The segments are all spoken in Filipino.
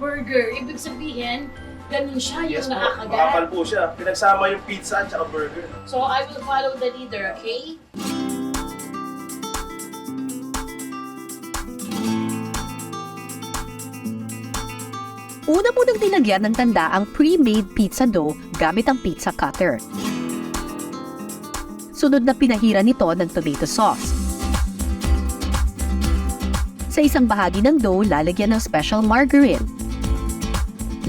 burger. Ibig sabihin, ganun siya yung Yes po, nakakagat. makapal po siya. Pinagsama yung pizza at saka burger. So I will follow the leader, okay? Una mo nang nilagyan ng tanda ang pre-made pizza dough gamit ang pizza cutter. Sunod na pinahira nito ng tomato sauce. Sa isang bahagi ng dough, lalagyan ng special margarine.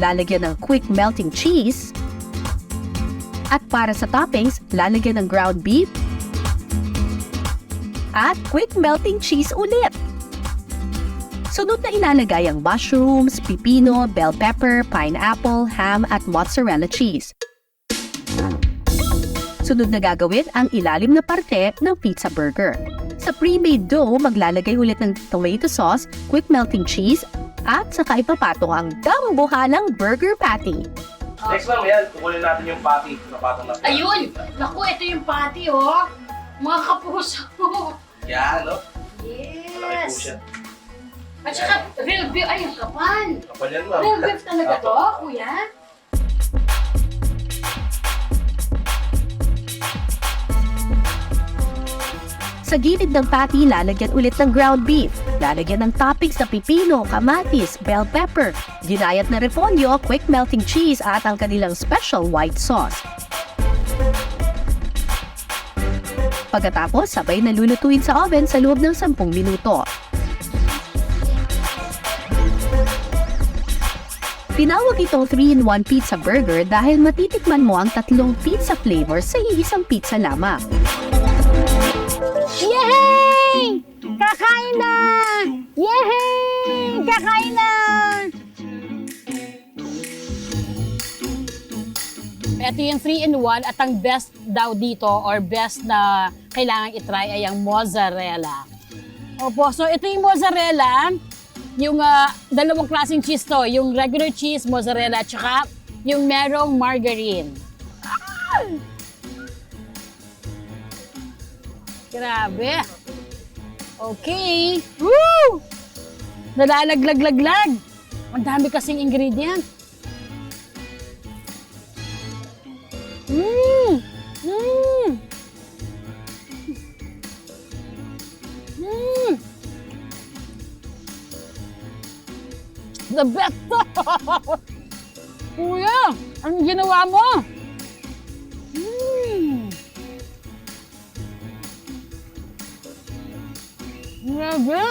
Lalagyan ng quick melting cheese. At para sa toppings, lalagyan ng ground beef. At quick melting cheese ulit. Sunod na ilalagay ang mushrooms, pipino, bell pepper, pineapple, ham at mozzarella cheese. Sunod na gagawin ang ilalim na parte ng pizza burger. Sa pre-made dough, maglalagay ulit ng tomato sauce, quick melting cheese, at saka ipapatong ang dambuhalang burger patty. Next ma'am, yan. Kukunin natin yung patty na patong na. Ayun! Naku, ito yung patty, oh! Mga kapuso ko! Yan, no? Malaki po Yes! siya. At saka, real beef, ay, yung kapal! Kapal yan ma'am. Real beef talaga to, Apo. kuya? Sa gilid ng patty, lalagyan ulit ng ground beef. Lalagyan ng toppings na pipino, kamatis, bell pepper, ginayat na repolyo, quick melting cheese at ang kanilang special white sauce. Pagkatapos, sabay na lulutuin sa oven sa loob ng 10 minuto. Tinawag itong 3-in-1 pizza burger dahil matitikman mo ang 3 pizza flavors sa iisang pizza lamang. Yehey! Kakain na! Yehey! Kakain na! Ito yung 3-in-1 at ang best daw dito or best na kailangan itry ay ang mozzarella. Opo, so ito yung mozzarella, yung dalawang klaseng cheese to, yung regular cheese, mozzarella, tsaka yung merong margarine. Ah! Grabe. Okay. Woo! Nalalaglag-laglag. Ang dami kasing ingredient. Mmm! Mmm! Mmm! The best! Kuya, anong ginawa mo? Mmm! Grabe!